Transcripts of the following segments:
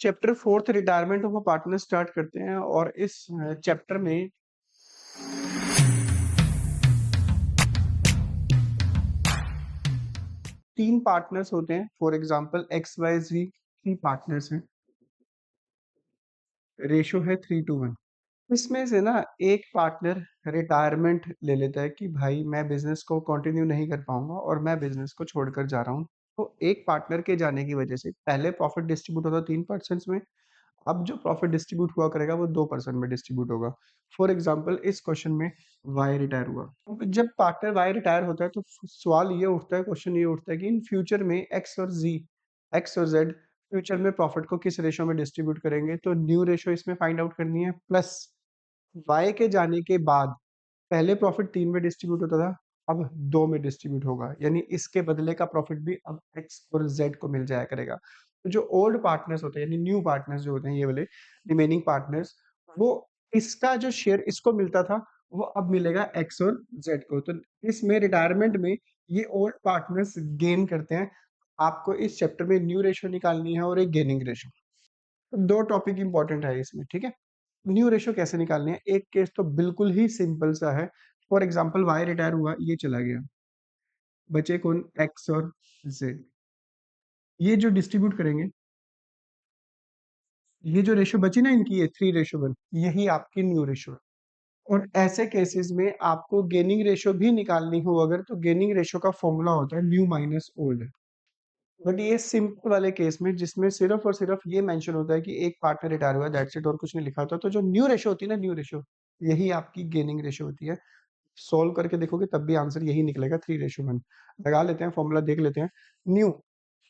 Chapter fourth retirement of a partner start करते हैं और इस चैप्टर में तीन पार्टनर्स होते हैं। For example X Y Z three partners हैं, रेशो है 3:1। इसमें से ना एक पार्टनर रिटायरमेंट ले लेता है कि भाई मैं बिजनेस को कंटिन्यू नहीं कर पाऊंगा और मैं बिजनेस को छोड़कर जा रहा हूँ। तो एक पार्टनर के जाने की वजह से पहले प्रॉफिट डिस्ट्रीब्यूट होता 3% में, अब जो प्रॉफिट डिस्ट्रीब्यूट हुआ करेगा वो 2% में डिस्ट्रीब्यूट होगा। फॉर एग्जांपल इस क्वेश्चन में वाई रिटायर हुआ। अब जब पार्टनर वाई रिटायर होता है तो सवाल ये उठता है, क्वेश्चन ये उठता है कि इन फ्यूचर में एक्स और जेड फ्यूचर में प्रॉफिट को किस रेशो में डिस्ट्रीब्यूट करेंगे। तो न्यू रेशो इसमें फाइंड आउट करनी है। प्लस वाई के जाने के बाद पहले प्रॉफिट 3 में डिस्ट्रीब्यूट होता था, अब 2 में डिस्ट्रीब्यूट होगा, यानी इसके बदले का प्रॉफिट भी अब एक्स और जेड को मिल जाया करेगा। तो जो ओल्ड पार्टनर्स होते हैं यानी न्यू पार्टनर्स जो होते हैं, ये वाले रिमेनिंग पार्टनर्स, वो इसका जो शेयर इसको मिलता था वो अब मिलेगा एक्स और जेड को। तो इसमें रिटायरमेंट में ये ओल्ड पार्टनर्स गेन करते हैं। आपको इस चैप्टर में न्यू रेशो निकालनी है और एक गेनिंग रेशो। तो दो टॉपिक इंपॉर्टेंट है इसमें, ठीक है। न्यू रेशो कैसे निकालनी है, एक केस तो बिल्कुल ही सिंपल सा है। फॉर एग्जांपल वाई रिटायर हुआ, ये चला गया, बचे कौन, एक्स और जेड। ये जो डिस्ट्रीब्यूट करेंगे, ये जो रेशो बची ना इनकी, ये 3:1, यही आपकी न्यू रेशो है। और ऐसे केसेस में आपको गेनिंग रेशो भी निकालनी हो अगर, तो गेनिंग रेशो का फॉर्मूला होता है न्यू माइनस ओल्ड। बट ये सिंपल वाले केस में जिसमें सिर्फ और सिर्फ ये मेंशन होता है कि एक पार्टनर रिटायर हुआ, दैट्स इट, और कुछ नहीं लिखा होता, तो जो न्यू रेशो होती है ना, न्यू रेशो, यही आपकी गेनिंग रेशो होती है। सोल्व करके देखोगे तब भी आंसर यही निकलेगा, 3:1। लगा लेते हैं फॉर्मूला, देख लेते हैं। न्यू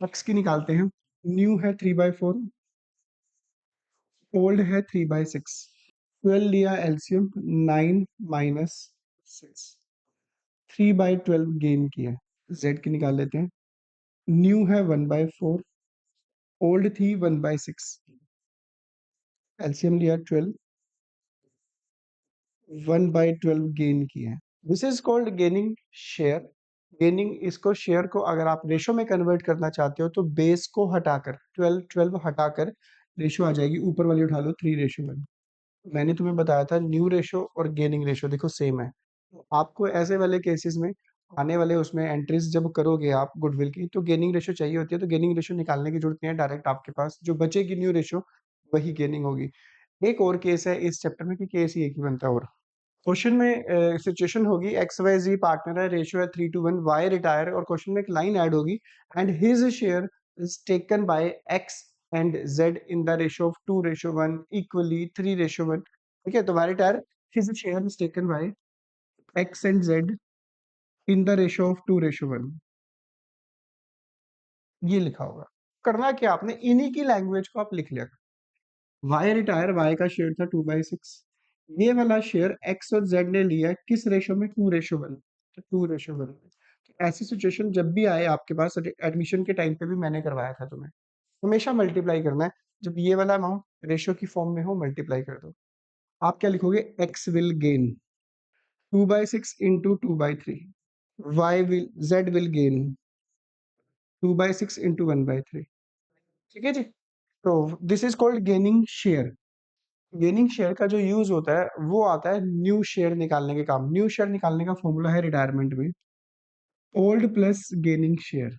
एक्स की निकालते हैं। न्यू है 3/4, ओल्ड है 3/6। 12 लिया एलसीएम, 9 माइनस 6, 3/12 गेन किया। जेड की निकाल लेते हैं। न्यू है 1/4, ओल्ड थी 1/6, एलसीएम लिया 12, 1/12 गेन किया। This is called gaining share. Gaining, इसको शेयर को अगर आप रेशो में कन्वर्ट करना चाहते हो तो बेस को हटाकर 12 हटाकर रेशो आ जाएगी, ऊपर वाली उठा लो 3:1। मैंने तुम्हें बताया था न्यू रेशो और गेनिंग रेशो देखो सेम है। तो आपको ऐसे वाले केसेस में आने वाले उसमें एंट्रीज जब करोगे आप गुडविल की, तो गेनिंग रेशो चाहिए होती है। तो गेनिंग रेशो निकालने की जरूरत नहीं है, डायरेक्ट आपके पास जो बचेगी न्यू रेशो वही गेनिंग होगी। एक और केस है इस चैप्टर में कि केस ही एक ही बनता है। और क्वेश्चन में सिचुएशन होगी, एक्स वाई जी पार्टनर है, रेशियो है 3:1, वाई रिटायर, और क्वेश्चन में एक लाइन ऐड होगी, and his share is taken by X and Z in the ratio of 2:1 equally 3:1। ठीक है, तो Y retire, his share is taken by X and Z in the ratio of 2:1, ये लिखा होगा। करना क्या आपने, इन्हीं की लैंग्वेज को आप लिख लिया। वाई रिटायर, वाई का शेयर था 2/6, ये वाला शेयर एक्स और जेड ने लिया है किस रेशो में, 2:1। तो 2:1। ऐसी सिचुएशन जब भी आए आपके पास, एडमिशन के टाइम पे भी मैंने करवाया था तुम्हें, हमेशा मल्टीप्लाई करना है। जब ये वाला अमाउंट रेशो की फॉर्म में हो, मल्टीप्लाई कर दो। आप क्या लिखोगे, X will gain 2/6 into 2/3, Y will, Z will gain 2/6 into 1/3। ठीक है जी। तो this is called gaining share. Gaining share का जो यूज होता है वो आता है न्यू शेयर निकालने के काम। न्यू शेयर निकालने का फॉर्मूला है रिटायरमेंट में old plus gaining share.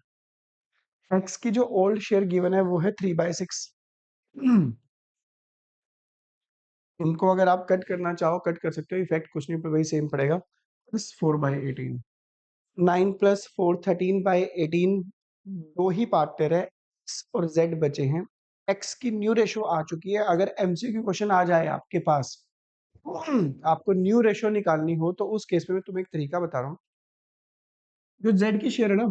X की जो ओल्ड शेयर गिवन है वो है 3/6। इनको अगर आप कट करना चाहो कट कर सकते हो, इफेक्ट कुछ नहीं पर वही सेम पड़ेगा, प्लस 4/18। 9 प्लस 4 13/18। दो ही पार्टनर है, एक्स और जेड बचे हैं। एक्स की न्यू रेशो आ चुकी है। अगर एमसीक्यू क्वेश्चन आ जाए आपके पास, आपको न्यू रेशो निकालनी हो, तो उस केस में मैं तुम्हें एक तरीका बता रहा हूँ। जो जेड की शेयर है ना,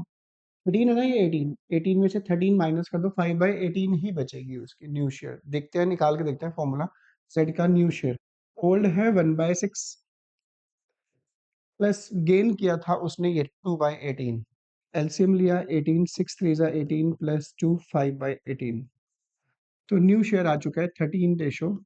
13 है ना, ये 18, 18 में से 13 माइनस कर दो, 5/18 ही बचेगी उसकी न्यू शेयर। देखते हैं, निकाल के देखते हैं फॉर्मूला। जेड का न्यू शेयर ओल्ड है 1/6, प्लस गेन किया था उसने ये 2/18। एलसीएम लिया 18, 6 3 जा 18 प्लस 2 5/18। तो न्यू शेयर आ चुका है 13:5।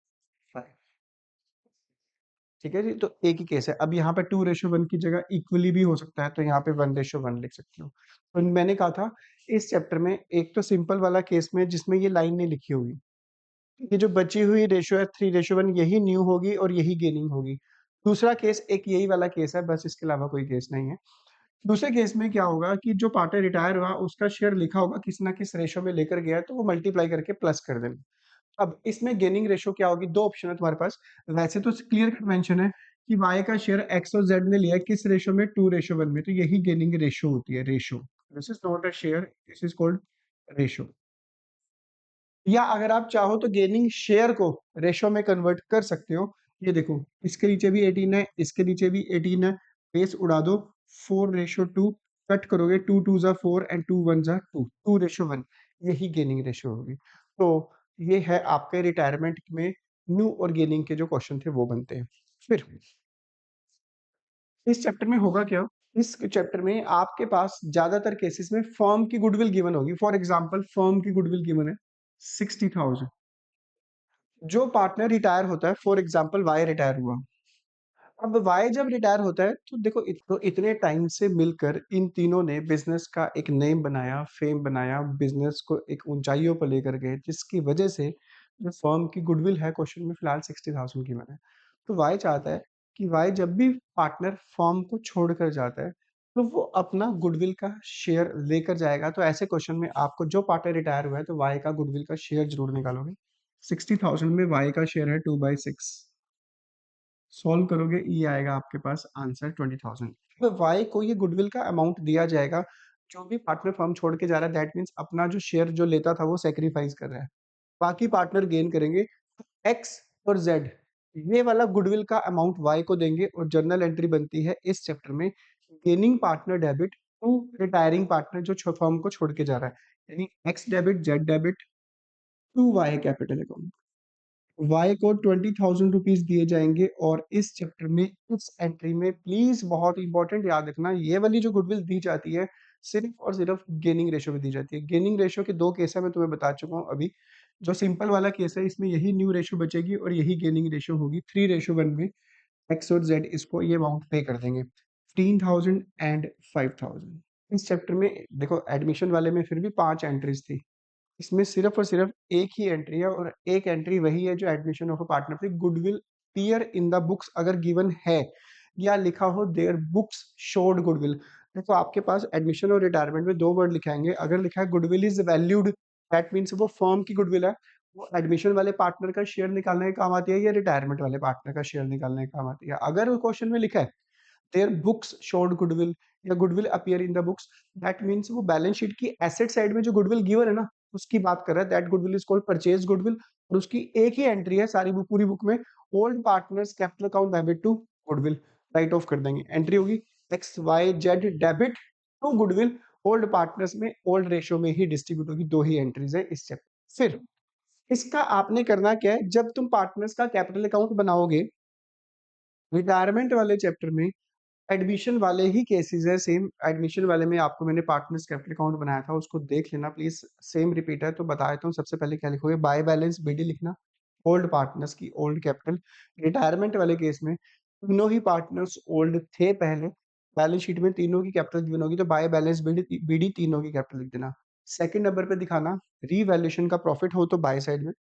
ठीक है जी। तो एक ही केस है। अब यहाँ पे 2:1 की जगह इक्वली भी हो सकता है, तो यहाँ पे 1:1 लिख सकते हो। तो मैंने कहा था इस चैप्टर में एक तो सिंपल वाला केस में जिसमें ये लाइन नहीं लिखी होगी, ये जो बची हुई रेशियो है 3:1 यही न्यू होगी और यही गेनिंग होगी। दूसरा केस एक यही वाला केस है, बस इसके अलावा कोई केस नहीं है। दूसरे केस में क्या होगा कि जो पार्टनर रिटायर हुआ उसका शेयर लिखा होगा किसी ना किस रेशियो में लेकर गया है, तो वो मल्टीप्लाई करके प्लस कर देना। अब इसमें गेनिंग रेशियो क्या होगी, 2 ऑप्शन है तुम्हारे पास। वैसे तो क्लियर कट मेंशन है कि y का शेयर x और z ने लिया है किस रेशियो में, 2:1 में, तो यही गेनिंग रेशियो होती है, ratio. This is not a share, this is called ratio. या अगर आप चाहो तो गेनिंग शेयर को रेशो में कन्वर्ट कर सकते हो। ये देखो, इसके नीचे भी 18 है, इसके नीचे भी 18 है, बेस उड़ा दो, 4:2 कट करोगे, 2 2 जा 4 एंड 2 1 जा 2, 2:1, यही गेनिंग रेशो होगी। तो ये है आपके रिटायरमेंट में न्यू और गेनिंग के जो क्वेश्चन थे वो बनते हैं। फिर इस चैप्टर में होगा क्या, इस चैप्टर में आपके पास ज्यादातर केसेस में फर्म की गुडविल गिवन होगी। फॉर एग्जांपल फर्म की गुडविल गिवन है 60,000। जो पार्टनर रिटायर होता है, फॉर एग्जांपल वाई रिटायर हुआ, अब वाई जब रिटायर होता है तो देखो तो इतने टाइम से मिलकर इन तीनों ने बिजनेस का एक नेम बनाया, फेम बनाया, बिजनेस को एक ऊंचाइयों पर लेकर गए, जिसकी वजह से जो फर्म की गुडविल है क्वेश्चन में फिलहाल 60,000 की बने। तो वाई चाहता है कि वाई जब भी पार्टनर फर्म को छोड़कर जाता है तो वो अपना गुडविल का शेयर लेकर जाएगा। तो ऐसे क्वेश्चन में आपको जो पार्टनर रिटायर हुआ है तो वाई का गुडविल का शेयर जरूर निकालोगे। 60,000 में वाई का शेयर है 2/6, सॉल्व करोगे ये आएगा आपके पास आंसर 20,000। तो वाई को ये गुडविल का अमाउंट दिया जाएगा। जो भी पार्टनर फर्म छोड़ के जा रहा है दैट मीन्स अपना जो शेयर जो लेता था वो सेक्रीफाइस कर रहा है, बाकी पार्टनर गेन करेंगे। एक्स और जेड ये वाला गुडविल का अमाउंट वाई को देंगे और जर्नल एंट्री बनती है इस चैप्टर में, gaining partner debit to retiring partner जो फर्म को छोड़ के जा रहा है, यानी X debit Z debit to Y capital account. Y को 20,000 रुपीज दिए जाएंगे। और इस चैप्टर में इस एंट्री में प्लीज बहुत इंपॉर्टेंट याद रखना, ये वाली जो गुडविल दी जाती है सिर्फ और सिर्फ गेनिंग रेशो में दी जाती है। गेनिंग रेशो के दो केस है, मैं तुम्हें बता चुका हूँ अभी। जो सिंपल वाला केस है इसमें यही न्यू रेशो बचेगी और यही गेनिंग रेशो होगी। 3:1 में एक्स और जेड इसको ये अमाउंट पे कर देंगे, 15,000 एंड 5,000। इस चैप्टर में देखो एडमिशन वाले में फिर भी 5 एंट्रीज थी, इसमें सिर्फ और सिर्फ एक ही एंट्री है और एक एंट्री वही है जो एडमिशन ऑफ अ पार्टनर थी। Goodwill appear in the books अगर गिवन है या लिखा हो देयर बुक्स शोड गुडविल। देखो आपके पास एडमिशन और रिटायरमेंट में दो वर्ड लिखाएंगे, अगर लिखा है goodwill is valued that means वो फर्म की गुडविल है, वो एडमिशन वाले पार्टनर का शेयर निकालने के काम आती है या रिटायरमेंट वाले पार्टनर का शेयर निकालने के काम आती है। अगर वो क्वेश्चन में लिखा है देयर बुक्स शोड गुडविल या goodwill appear in the books, that means वो बैलेंस शीट की एसेट साइड में जो गुडविल गिवन है ना उसकी बात कर रहा है, that goodwill is called purchase goodwill. और उसकी एक ही एंट्री है सारी बुक पूरी बुक में, old partners capital account debit to goodwill, write off कर देंगे। एंट्री होगी X Y Z debit to goodwill, old partners में ओल्ड रेशियो में ही डिस्ट्रीब्यूट होगी, दो ही एंट्रीज है इस चैप्टर। फिर इसका आपने करना क्या है, जब तुम पार्टनर्स का कैपिटल अकाउंट बनाओगे रिटायरमेंट वाले चैप्टर में, एडमिशन वाले ही केसेस है सेम। एडमिशन वाले में आपको मैंने पार्टनर्स कैपिटल अकाउंट बनाया था, उसको देख लेना प्लीज, सेम रिपीट है तो बता देता हूँ। सबसे पहले क्या लिखोगे, बाय बैलेंस बीडी लिखना, ओल्ड पार्टनर्स की ओल्ड कैपिटल। रिटायरमेंट वाले केस में तीनों ही पार्टनर्स ओल्ड थे पहले, बैलेंस शीट में तीनों की कैपिटल गिवन होगी तो बाय बैलेंस बीडी बीडी तीनों की कैपिटल लिख देना। सेकंड नंबर पे दिखाना रीवैल्यूएशन का प्रॉफिट हो तो बाय साइड में,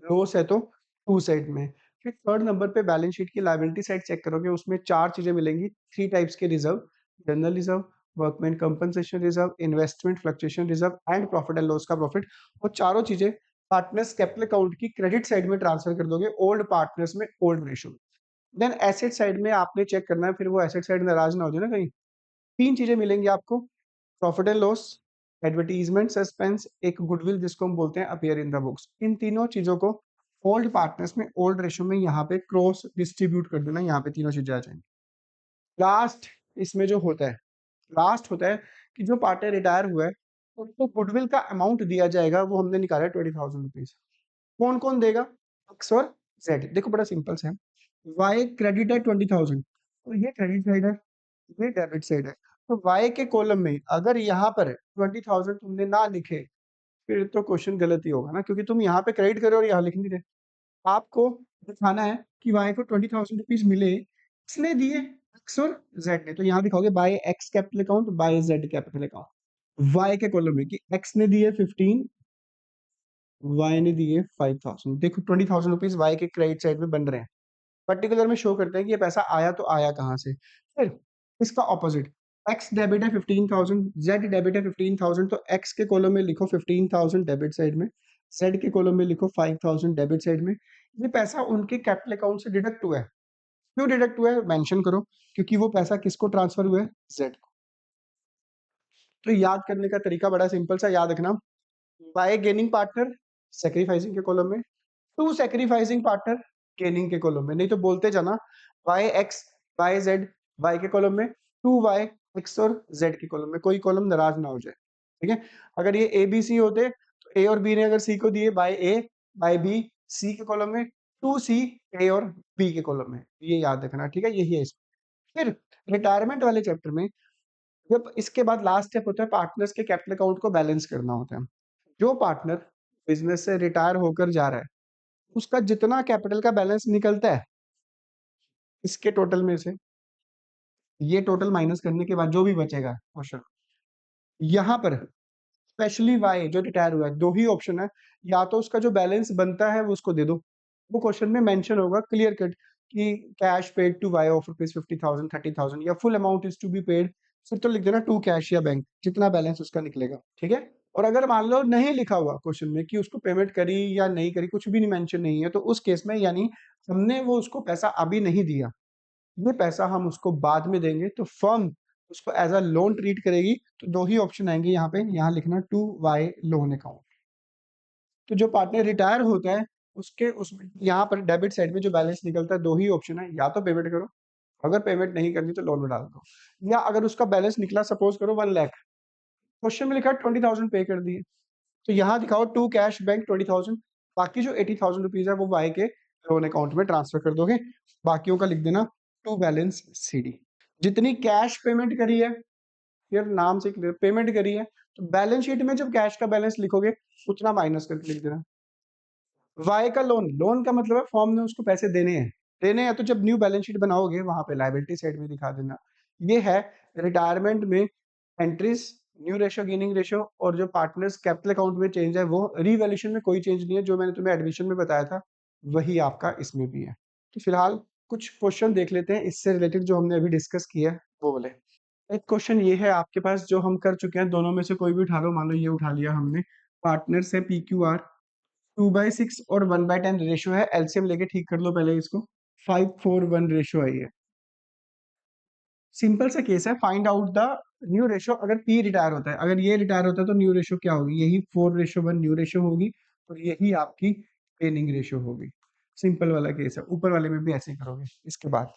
लॉस है तो टू साइड में। फिर थर्ड नंबर पे बैलेंस शीट की लायबिलिटी साइड चेक करोगे, उसमें चार चीजें मिलेंगी, थ्री टाइप्स के reserve, general reserve, workman compensation reserve, investment fluctuation reserve and profit and loss का प्रॉफिट। वो चारों चीजें पार्टनर्स कैपिटल अकाउंट की क्रेडिट साइड में ट्रांसफर कर दोगे, ओल्ड पार्टनर्स में ओल्ड रेशो में। देन एसेट साइड में आपने चेक करना है, फिर वो एसेट साइड नाराज ना हो जाए ना कहीं। तीन चीजें मिलेंगी आपको, profit and loss, advertisement suspense, एक गुडविल जिसको हम बोलते हैं अपीयर इन द बुक्स। इन तीनों चीजों को ओल्ड पार्टनर्स में ओल्ड रेशो में यहाँ पे क्रॉस डिस्ट्रीब्यूट कर देना, यहाँ पे तीनों चीजें आ जाएंगी। लास्ट इसमें जो होता है, लास्ट होता है कि जो पार्टनर रिटायर हुआ है उसको गुडविल का अमाउंट दिया जाएगा, वो हमने निकाला है 20,000 रुपीज। कौन कौन देगा, एक्स और जेड। देखो बड़ा सिंपल सा है, वाई क्रेडिट है 20,000 तो ये क्रेडिट साइड है, ये डेबिट साइड है। तो y के कॉलम में अगर यहाँ पर 20,000 तुमने ना लिखे फिर तो क्वेश्चन गलत ही होगा ना, क्योंकि तुम यहाँ पे क्रेडिट करो और यहाँ लिख नहीं रहे। आपको दिखाना है कि y को 20,000 रुपीज मिले, किसने दिए, x और z ने, तो यहाँ दिखाओगे by x capital account by z capital account. y के कॉलम में कि x ने दिए 15, वाई ने दिए 5000, देखो 20,000 रुपीज वाई के क्रेडिट साइड में बन रहे हैं, पर्टिकुलर में शो करते हैं कि ये पैसा आया तो आया कहाँ से। फिर इसका ऑपोजिट, एक्स डेबिट है 15,000, जेड डेबिट है 15,000, तो एक्स के कॉलम में लिखो 15,000 डेबिट साइड में, जेड के कॉलम में लिखो 5,000 डेबिट साइड में। ये पैसा उनके कैपिटल अकाउंट से डिडक्ट हुआ है। क्यों डिडक्ट हुआ है मेंशन करो, क्योंकि वो पैसा किसको ट्रांसफर हुआ है, जेड को। तो याद करने का तरीका बड़ा सिंपल सा, याद रखना, बाय गेनिंग पार्टनर सेक्रीफाइसिंग के कॉलम में, टू सेक्रीफाइसिंग पार्टनर गेनिंग के कॉलम में, नहीं तो बोलते जाना Y X Y Z, Y के कॉलम में, टू वाई एक्स और जेड के कॉलम में, कोई कॉलम नाराज ना हो जाए। ठीक है, अगर ये ए बी सी होते तो ए और बी ने अगर सी को दिए बाय ए बाय बी सी के कॉलम में, टू सी ए और बी के कॉलम में, ये याद रखना। ठीक है, यही है इसमें। फिर रिटायरमेंट वाले चैप्टर में जब इसके बाद लास्ट स्टेप होता है पार्टनर्स के कैपिटल अकाउंट को बैलेंस करना होता है। जो पार्टनर बिजनेस से रिटायर होकर जा रहा है उसका जितना कैपिटल का बैलेंस निकलता है इसके टोटल में से, ये टोटल माइनस करने के बाद जो भी बचेगा क्वेश्चन, यहाँ पर स्पेशली वाई जो रिटायर हुआ है, दो ही ऑप्शन है, या तो उसका जो बैलेंस बनता है वो उसको दे दो, वो क्वेश्चन में मेंशन होगा क्लियर कट कि cash paid to Y of rupees 50,000 30,000 या full amount is to be paid, फिर तो लिख देना टू कैश या बैंक, जितना बैलेंस उसका निकलेगा। ठीक है, और अगर मान लो नहीं लिखा हुआ क्वेश्चन में कि उसको पेमेंट करी या नहीं करी, कुछ भी नहीं मेंशन नहीं है, तो उस केस में यानी हमने वो उसको पैसा अभी नहीं दिया, ये पैसा हम उसको बाद में देंगे, तो फर्म उसको एज अ लोन ट्रीट करेगी। तो दो ही ऑप्शन आएंगे यहाँ पे, यहाँ लिखना टू वाई लोन अकाउंट। तो जो पार्टनर रिटायर होता है उसके उसमें यहाँ पर डेबिट साइड में जो बैलेंस निकलता है, दो ही ऑप्शन है, या तो पेमेंट करो, अगर पेमेंट नहीं करनी तो लोन में डाल दो, या अगर उसका बैलेंस निकला सपोज करो 1 लाख, क्वेश्चन में लिखा 20,000 पे कर दिए, तो यहाँ दिखाओ टू कैश बैंक 20,000, बाकी जो 80,000 रुपीज है वो वाई के लोन अकाउंट में ट्रांसफर कर दोगे, बाकियों का लिख देना टू बैलेंस सीडी। जितनी कैश पेमेंट करी है, फिर नाम से क्लियर पेमेंट करी है, तो बैलेंस शीट में जब कैश का बैलेंस लिखोगे उतना माइनस करके लिख देना। वाई का लोन, लोन का मतलब है फॉर्म ने उसको पैसे देने हैं, तो जब न्यू बैलेंस शीट बनाओगे वहां पे लायबिलिटी साइड में दिखा देना। ये है रिटायरमेंट में entries, new ratio gaining ratio, और जो पार्टनर्स कैपिटल अकाउंट में चेंज है वो रिवैल्यूएशन में कोई चेंज नहीं है, जो मैंने तुम्हें एडमिशन में बताया था वही आपका इसमें भी है। तो फिलहाल कुछ क्वेश्चन देख लेते हैं इससे रिलेटेड जो हमने अभी डिस्कस किया है वो बोले। एक क्वेश्चन ये है आपके पास जो हम कर चुके हैं, दोनों में से कोई भी उठा लो, मान लो ये उठा लिया हमने, पार्टनर से पी क्यू आर 2/6 और 1/10 रेशियो है, एलसीएम लेके ठीक कर लो पहले इसको, 5:4:1 रेशियो है ये। सिंपल सा केस है, find out the new ratio अगर पी रिटायर होता है, अगर ये रिटायर होता है तो न्यू रेशियो क्या होगी, यही 4:1 न्यू रेशियो होगी, और यही आपकी ट्रेनिंग रेशियो होगी। सिंपल वाला केस है, ऊपर वाले में भी ऐसे ही करोगे। इसके बाद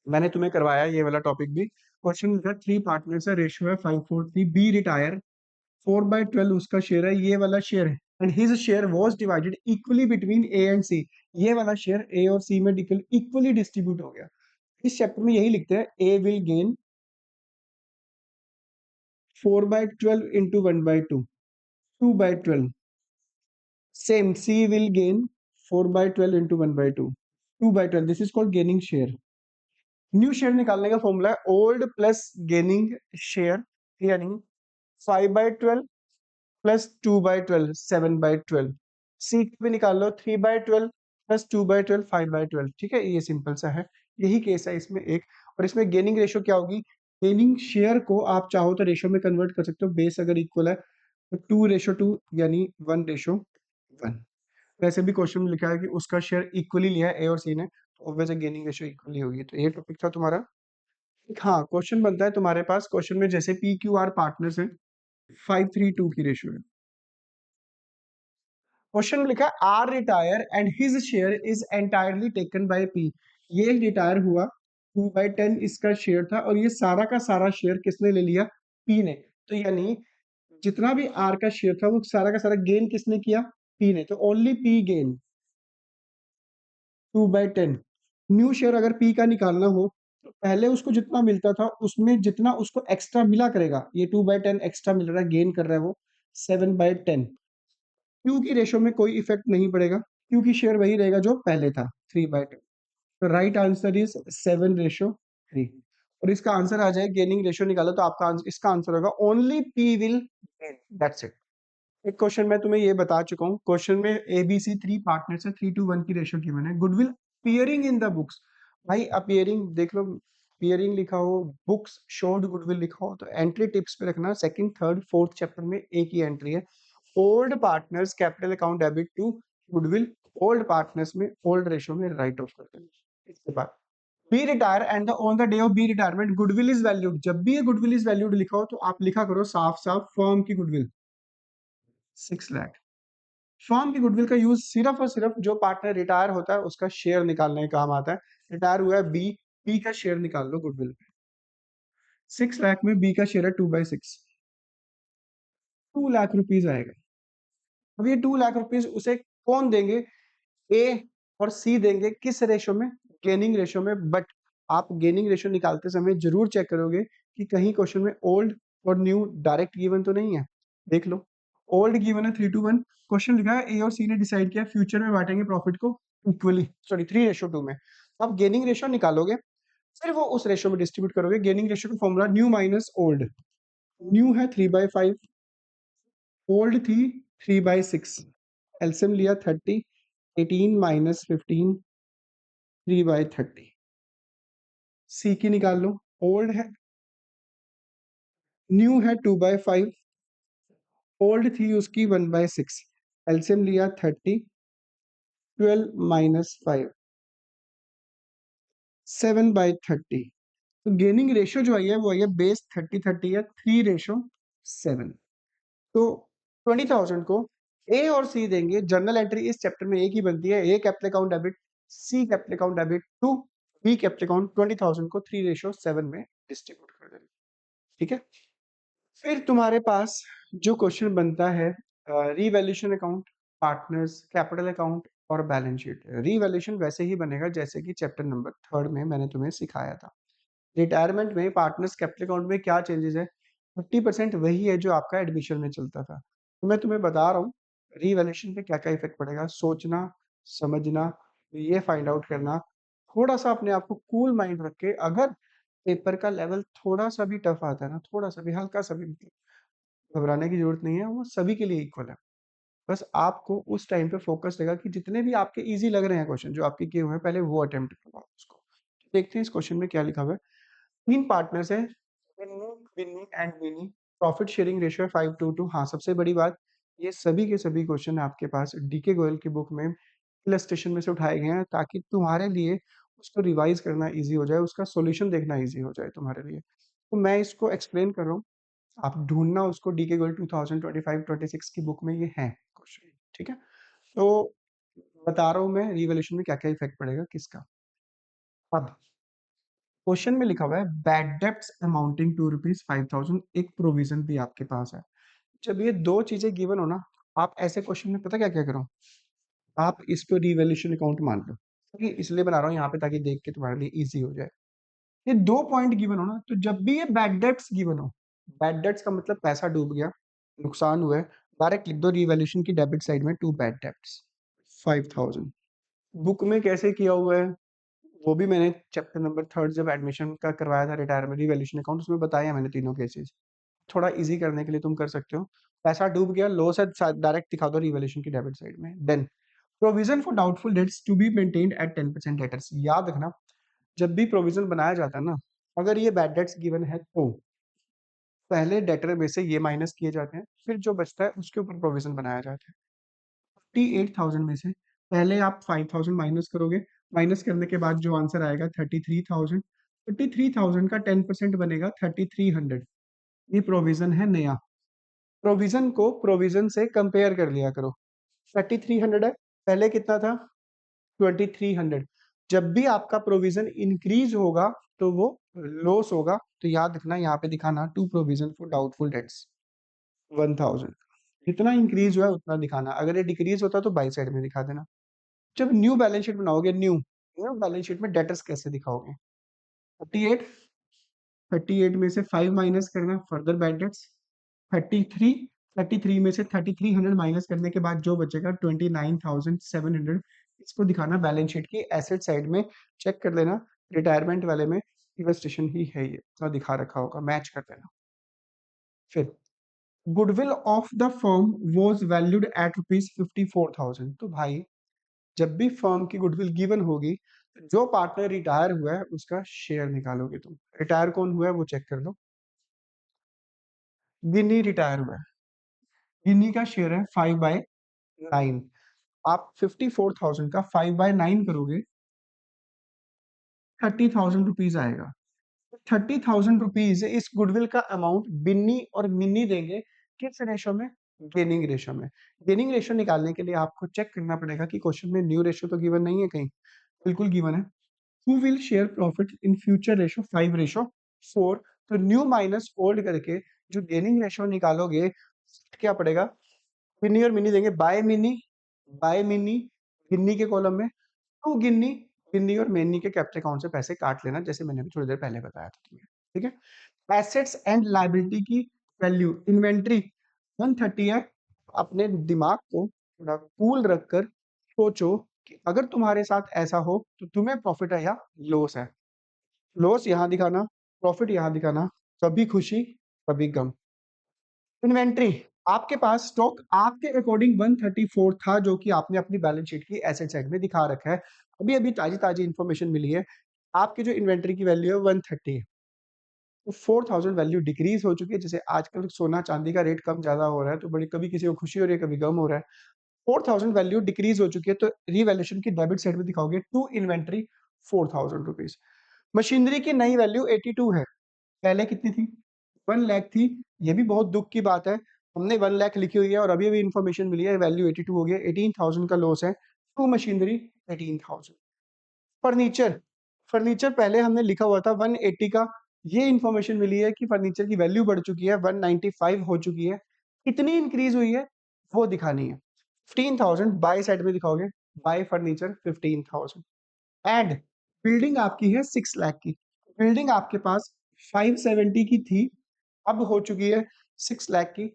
मैंने तुम्हें करवाया ये वाला टॉपिक भी, क्वेश्चन लिखा 3 पार्टनर्स है, रेशियो है 5:4:3, बी रिटायर, 4/12 उसका शेयर है, ये वाला शेयर है, and his share was divided equally between A and C, ये वाला शेयर ए और सी में इक्वली डिस्ट्रीब्यूट हो गया। इस चैप्टर में यही लिखते हैं, ए will gain 4/12 into 1/2, 2/12, same C will gain 4/12 into 1/2, 2/12, this is called gaining share। New share निकालने का फॉर्मूला है ओल्ड प्लस गेनिंग शेयर, यानी 5/12 प्लस 2/12, 7/12। सी भी निकाल लो, 3/12 प्लस 2/12, 5/12। ठीक है, ये सिंपल सा है, यही केस है इसमें एक। और इसमें गेनिंग रेशियो क्या होगी, गेनिंग शेयर को आप चाहो तो रेशियो में कन्वर्ट कर सकते हो, बेस अगर इक्वल है तो 2:2 यानी 1:1। वैसे भी क्वेश्चन में लिखा है कि उसका शेयर इक्वली लिया है ए और सी ने, तो ऑब्वियसली गेनिंग रेशियो इक्वली होगी। तो ये टॉपिक था तुम्हारा। हाँ, क्वेश्चन बनता है तुम्हारे पास, क्वेश्चन में जैसे पी क्यू आर पार्टनर्स है, 5:3:2 की रेशियो है। क्वेश्चन में लिखा है R retire and his share is entirely taken by P, ये रिटायर हुआ, 2/10 इसका शेयर था, और ये सारा का सारा शेयर किसने ले लिया, पी ने। तो यानी जितना भी आर का शेयर था वो सारा का सारा गेन किसने किया, पी ने, तो only P gain 2/10। New share अगर पी का निकालना हो तो पहले उसको जितना मिलता था उसमें जितना उसको एक्स्ट्रा मिला करेगा, ये 2/10 एक्स्ट्रा मिल रहा है, गेन कर रहा है वो 7/10। क्यू की रेशो में कोई इफेक्ट नहीं पड़ेगा, क्यू की शेयर वही रहेगा जो पहले था, 3/10। तो राइट आंसर इज 7:3। और इसका आंसर आ जाए गेनिंग रेशियो निकालो तो आपका इसका आंसर होगा only P will gain, that's it. एक क्वेश्चन मैं तुम्हें ये बता चुका हूँ, क्वेश्चन में एबीसी 3 पार्टनर्स है, 3:1 की रेशियो गिवन है। Goodwill appearing in the books, भाई अपीयरिंग देख लो, अपीयरिंग लिखा हो, बुक्स शोड गुडविल लिखा हो, तो एंट्री टिप्स पे रखना, सेकंड थर्ड फोर्थ चैप्टर में एक ही एंट्री है। Old partners capital account debit to goodwill, old partners में ओल्ड रेशियो में राइट ऑफ कर देना। इसके बाद B retire and on the day of B retirement goodwill is valued, जब भी ये गुडविल इज वैल्यूड लिखा हो तो आप लिखा करो साफ साफ फर्म की गुडविल 6 लाख। फर्म की गुडविल का यूज सिर्फ और सिर्फ जो पार्टनर रिटायर होता है उसका शेयर निकालने का काम आता है। रिटायर हुआ है बी, बी का शेयर निकाल लो गुडविल में। 6 लाख में बी का शेयर है 2/6, 2 लाख रुपीज आएगा। अब ये 2 लाख रुपीज उसे कौन देंगे? ए और सी देंगे, किस रेशो में? गेनिंग रेशो में। बट आप गेनिंग रेशो निकालते समय जरूर चेक करोगे कि कहीं क्वेश्चन में ओल्ड और न्यू डायरेक्ट गिवन तो नहीं है। देख लो, ओल्ड गिवन है 3:1, क्वेश्चन लिखा है ए और सी ने डिसाइड किया फ्यूचर में बांटेंगे प्रॉफिट को इक्वली, सॉरी 3:2 में। अब गेनिंग रेशो निकालोगे, फिर वो उस रेशो में डिस्ट्रीब्यूट करोगे। गेनिंग रेशो का formula new minus old, new है 3/5, ओल्ड थी 3/6, एलसीएम लिया 30, 18 माइनस 15, 3/30। सी की निकाल लो, ओल्ड है, न्यू है 2/5, ओल्ड थी उसकी 1/6, एलसीएम लिया 30, 12 माइनस 5, 7/30। तो गेनिंग रेशियो जो आई है वो आई है बेस 30 है, 3:7। तो 20,000 को ए और सी देंगे। जर्नल एंट्री इस चैप्टर में एक ही बनती है, A capital account debit, C capital account debit to B capital account. 20,000 को 3:7 में डिस्ट्रीब्यूट कर देंगे। ठीक है, फिर तुम्हारे पास जो क्वेश्चन बनता है revaluation account, partners, capital account और बैलेंस शीट। रीवैल्यूएशन वैसे ही बनेगा जैसे कि चैप्टर नंबर 3 में मैंने तुम्हें सिखाया था। रिटायरमेंट में पार्टनर्स कैपिटल अकाउंट में क्या चेंजेस है? 50% वही है जो आपका एडमिशन में चलता था। तो मैं तुम्हें बता रहा हूँ रीवैल्यूएशन पे क्या क्या इफेक्ट पड़ेगा। सोचना, समझना, ये फाइंड आउट करना, थोड़ा सा अपने आप को कूल माइंड रख के, अगर पेपर का लेवल थोड़ा सा भी टफ आता है ना, थोड़ा सा भी, हल्का सा भी, घबराने की जरूरत नहीं है, वो सभी के लिए इक्वल है। बस आपको उस टाइम पे फोकस रहेगा कि जितने भी आपके इजी लग रहे हैं क्वेश्चन जो आपके किए हुए हैं, पहले वो अटेम्प्ट करवाओ उसको। देखते हैं इस क्वेश्चन में क्या लिखा हुआ है। 3 पार्टनर्स हैं, Vinny, Vinny and Vinny. Profit sharing ratio है 5:2। हाँ, सबसे बड़ी बात, ये सभी के सभी क्वेश्चन आपके पास डीके गोयल की बुक में इलस्ट्रेशन में से उठाए गए हैं, ताकि तुम्हारे लिए उसको रिवाइज करना इजी हो जाए, उसका सॉल्यूशन देखना इजी हो जाए तुम्हारे लिए। तो मैं इसको एक्सप्लेन कर रहा हूँ, आप ढूंढना उसको। डीके गोयल 2025-26 की बुक में ये है क्वेश्चन। ठीक है, तो बता रहा हूँ मैं रिवॉल्यूशन में क्या क्या इफेक्ट पड़ेगा किसका। अब क्वेश्चन में लिखा हुआ है बैड डेब्ट्स अमाउंटिंग टू ₹5,000, एक प्रोविजन भी आपके पास है। जब ये दो चीजें गिवन हो ना, आप ऐसे क्वेश्चन में पता क्या क्या करो, आप इसको रिवैल्यूएशन अकाउंट मान लो। क्योंकि इसलिए बना रहा हूँ यहाँ पे ताकि देख के तुम्हारे लिए इजी हो जाए। ये दो पॉइंट गिवन हो ना, तो जब भी ये बैड डेब्ट्स गिवन हो, बैड डेब्ट्स का मतलब पैसा डूब गया, नुकसान हुआ है, डायरेक्ट लिख दो रिवैल्यूएशन की डेबिट साइड में टू बैड डेब्ट्स 5,000। बुक में कैसे किया हुआ है वो भी मैंने चैप्टर नंबर 3 जब एडमिशन का करवाया था रिटायरमेंट रिवैल्यूएशन अकाउंट, उसमें बताया मैंने तीनों केसेस। थोड़ा इजी करने के लिए तुम कर सकते हो। पैसा डूब गया, लॉस है, डायरेक्ट दिखा दो रिवैल्यूएशन की डेबिट साइड में। Then provision for doubtful debts to be maintained at 10% debtors. याद रखना, जब भी प्रोविजन बनाया जाता है ना, अगर ये बैड डेट्स गिवन है तो पहले डेटर में से ये माइनस किए जाते हैं, फिर जो बचता है उसके ऊपर प्रोविजन बनाया जाता है। 58,000 में से पहले आप 5,000 माइनस करोगे, माइनस करने के बाद जो आंसर आएगा 33,000, 33,000 का 10% बनेगा 3,300। ये प्रोविजन है नया। प्रोविजन को प्रोविजन से कंपेयर कर लिया करो। 3,300 है, पहले कितना था? 2,300। जब भी आपका प्रोविजन इंक्रीज होगा तो वो लॉस होगा। तो याद रखना, यहाँ पे दिखाना to provision for doubtful debts 1,000। जितना इंक्रीज हुआ है उतना दिखाना, अगर ये डिक्रीज होता तो बाई साइड में दिखा देना। जब न्यू बैलेंस शीट बनाओगे, न्यू न्यू बैलेंस शीट में डेटर्स कैसे दिखाओगे? 38, 38 में से 5 माइनस करना, फर्दर बैड डेट्स 33, 33 में से 3,300 माइनस करने के बाद जो बचेगा 29,700। इसको दिखाना बैलेंस शीट की एसेट साइड में। चेक कर लेना, रिटायरमेंट वाले में इन्वेस्टेशन ही है, ये तो दिखा रखा होगा, मैच कर देना। फिर goodwill of the firm was valued at ₹54,000। तो भाई जब भी फर्म की गुडविल गिवन होगी, जो पार्टनर रिटायर हुआ है उसका शेयर निकालोगे तुम। रिटायर कौन हुआ है वो चेक कर लो। गिन्नी रिटायर हुआ है, गिन्नी का शेयर है 5/9। आप 54,000 का 5/9 करोगे, 30,000 रुपीज आएगा। 30,000 रुपीज इस गुडविल का अमाउंट बिन्नी और मिन्नी देंगे। किस रेशो में? गेनिंग रेशो में। गेनिंग रेशो निकालने के लिए आपको चेक करना पड़ेगा कि क्वेश्चन में न्यू रेशो तो गिवन नहीं है कहीं। बिल्कुल गिवन है। Who will share profit in future ratio 5/4। तो न्यू माइनस ओल्ड करके जो गेनिंग रेशो निकालोगे, क्या पड़ेगा? मिन्नी और मिन्नी देंगे बाय मिन्नी, बाय मिन्नी, गिन्नी के कॉलम में टू गिन्नी, गिन्नी और मेन्नी के कैपिटल अकाउंट से पैसे काट लेना, जैसे मैंने भी थोड़ी देर पहले बताया था तुम्हें। ठीक है। एसेट्स एंड लायबिलिटी की वैल्यू, इन्वेंट्री 130 है। अपने दिमाग को थोड़ा कूल रखकर सोचो कि अगर तुम्हारे साथ ऐसा हो तो तुम्हें प्रॉफिट है या लॉस है। लॉस यहाँ दिखाना, प्रॉफिट यहाँ दिखाना, कभी खुशी कभी गम। इन्वेंट्री, आपके पास स्टॉक आपके अकॉर्डिंग 134 था, जो कि आपने अपनी बैलेंस शीट की एसेट साइड में दिखा रखा है। अभी अभी ताजी ताजी इंफॉर्मेशन मिली है, आपकी जो इन्वेंट्री की वैल्यू है 130 है, तो 4,000 वैल्यू डिक्रीज हो चुकी है। जैसे आजकल सोना चांदी का रेट कम ज्यादा हो रहा है, तो बड़ी कभी किसी को खुशी हो रही है कभी गम हो रहा है। 4,000 वैल्यू डिक्रीज हो चुकी है, तो रीवैल्यूएशन की डेबिट साइड में दिखाओगे टू इन्वेंट्री 4,000 रुपीज। मशीनरी की नई वैल्यू 82 है, पहले कितनी थी? 1 लाख थी। ये भी बहुत दुख की बात है, हमने 1 लाख लिखी हुई है और अभी अभी इंफॉर्मेशन मिली है वैल्यू 82 हो गया। 18,000 का लॉस है। To machinery 18,000। फर्नीचर, फर्नीचर पहले हमने लिखा हुआ था 180 का, ये इंफॉर्मेशन मिली है कि फर्नीचर की वैल्यू बढ़ चुकी है, 195 हो चुकी है। कितनी इंक्रीज हुई है वो दिखानी है। 15,000 बाय साइड में दिखाओगे, बाय फर्नीचर 15,000। एंड बिल्डिंग आपकी है 6 लाख की। बिल्डिंग आपके पास 570 की थी, अब हो चुकी है 6 लाख की।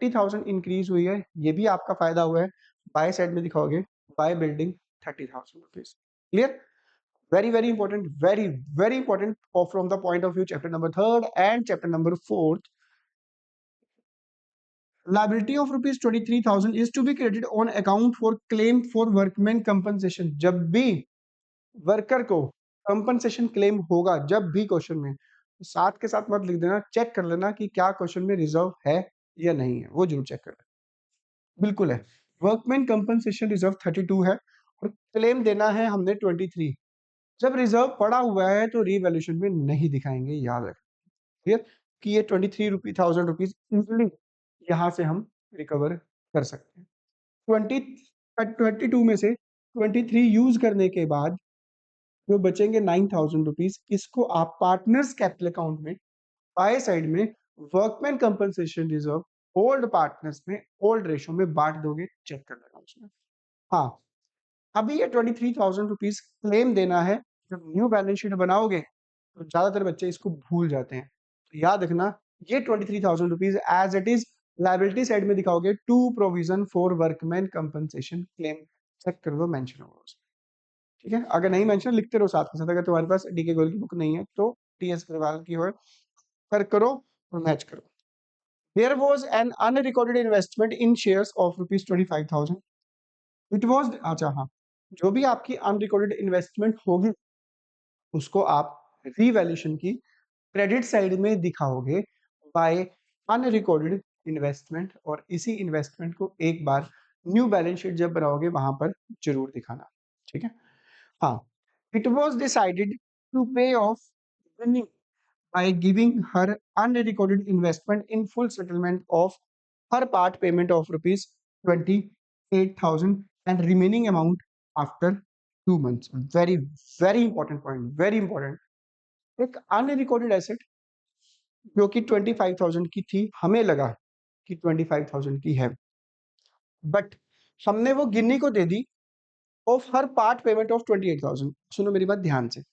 30,000 इंक्रीज हुई है, ये भी आपका फायदा हुआ है। बाय साइड में दिखाओगे, by building 30,000 rupees. Clear? very very important, very important from the point of view chapter number 3rd and chapter number 4th. Liability of ₹23,000 is to be credited on account for claim for workman compensation। जब भी worker को compensation claim होगा, जब भी question में, तो साथ के साथ मत लिख देना, चेक कर लेना कि क्या क्वेश्चन में रिजर्व है या नहीं है, वो जरूर चेक कर लेना। बिल्कुल है। वर्कमैन कंपनसेशन रिजर्व 32 है और क्लेम देना है हमने 23। जब रिजर्व पड़ा हुआ है तो रीवैल्यूएशन में नहीं दिखाएंगे, याद रख। क्लियर? कि ये 23,000 रुपीज इजिली यहाँ से हम रिकवर कर सकते हैं। 22 में से 23 यूज करने के बाद जो बचेंगे 9,000 रुपीज, इसको आप पार्टनर्स कैपिटल अकाउंट में बाय साइड में workman compensation reserve old partners में ओल्ड रेशो में बांट दोगे, चेक कर लेना उसमें। हाँ, अभी ये 23,000 रुपीज क्लेम देना है। जब न्यू बैलेंस शीट बनाओगे तो ज्यादातर बच्चे इसको भूल जाते हैं, तो याद रखना ये 23,000 rupees as it is liability side में दिखाओगे to provision for workman compensation claim, check कर लो मेंशन होगा उसमें। ठीक है, अगर नहीं मेंशन लिखते रहो साथ के साथ। अगर तुम्हारे पास डीके गोयल की बुक नहीं है तो टीएस अग्रवाल की हो, कर करो और मैच करो। There was an unrecorded investment in shares of ₹25,000। It was, अच्छा हाँ, जो भी आपकी अनरिकॉर्डेड इन्वेस्टमेंट होगी उसको आप रीवैल्यूएशन की क्रेडिट साइड में दिखाओगे बाय अनरिकॉर्डेड इन्वेस्टमेंट, और इसी इन्वेस्टमेंट को एक बार न्यू बैलेंस शीट जब बनाओगे वहां पर जरूर दिखाना। ठीक है। हाँ, it was decided to pay of by giving her unrecorded investment in full settlement of her part payment of rupees 28,000 and remaining amount after 2 months. Very, very important point. Very important. एक unrecorded asset जो कि 25,000 की थी, हमें लगा कि 25,000 की है, बट हमने वो गिन्नी को दे दी of her part payment of 28,000। सुनो मेरी बात ध्यान से।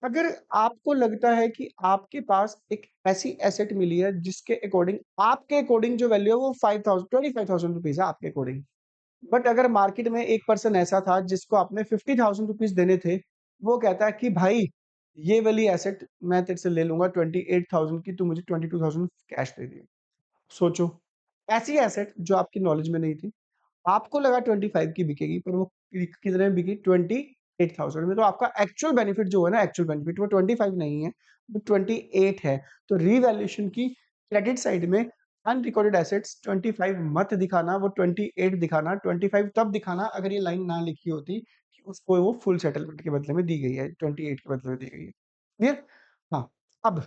अगर आपको लगता है कि आपके पास एक ऐसी एसेट मिली है जिसके अकॉर्डिंग, आपके अकॉर्डिंग जो वैल्यू है वो 25,000 है आपके अकॉर्डिंग, बट अगर मार्केट में एक पर्सन ऐसा था जिसको आपने 50,000 देने थे, वो कहता है कि भाई ये वाली एसेट मैं तेरे से ले लूंगा 28,000 की, तू मुझे 22,000 कैश दे दिए। सोचो, ऐसी एसेट जो आपकी नॉलेज में नहीं थी, आपको लगा 25 की बिकेगी, पर वो कितने में बिकी? 28,000 में। तो आपका एक्चुअल बेनिफिट जो है ना, एक्चुअल बेनिफिट वो 25 नहीं है, वो 28 है। तो रीवैल्यूएशन की क्रेडिट साइड में अनरिकॉर्डेड एसेट्स 25 मत दिखाना, वो 28 दिखाना। 25 तब दिखाना अगर ये लाइन ना लिखी होती कि उसको वो फुल सेटलमेंट के बदले में दी गई है, 28 के बदले में दी गई है। क्लियर? हाँ, अब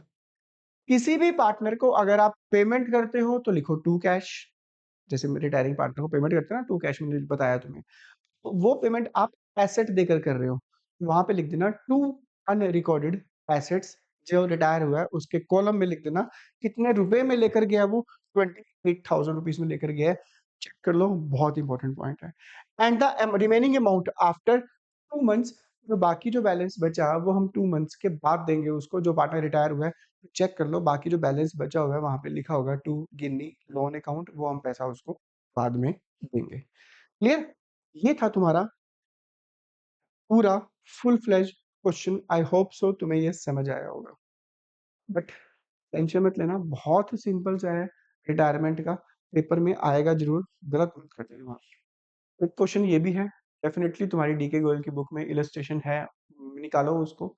किसी भी पार्टनर को अगर आप पेमेंट करते हो तो लिखो टू कैश। जैसे रिटायरिंग पार्टनर को पेमेंट करते हैं ना, टू कैश, मैंने बताया तुम्हें। तो वो पेमेंट आप एसेट देकर कर रहे हो, वहां पे लिख देना टू अनरिकॉर्डेड एसेट्स। जो रिटायर हुआ है उसके कॉलम में लिख देना कितने रुपए में लेकर गया, वो 28,000 रुपीज में लेकर गया है। चेक कर लो, बहुत इंपॉर्टेंट पॉइंट है। And the remaining amount after 2 months, जो बाकी जो बैलेंस बचा वो हम 2 मंथ्स के बाद देंगे उसको, जो पार्टनर रिटायर हुआ है। चेक कर लो, बाकी जो बैलेंस बचा हुआ है वहां पे लिखा होगा टू गिन्नी लोन अकाउंट, वो हम पैसा उसको बाद में देंगे। क्लियर? ये था तुम्हारा पूरा full fledge question. I hope so तुम्हें ये समझ आया होगा। बट टेंशन मत लेना, बहुत ही सिंपल सा है। रिटायरमेंट का पेपर में आएगा जरूर, गलत मत कर देना। एक क्वेश्चन ये भी है, डेफिनेटली तुम्हारी डीके गोयल की बुक में इलस्ट्रेशन है, निकालो उसको,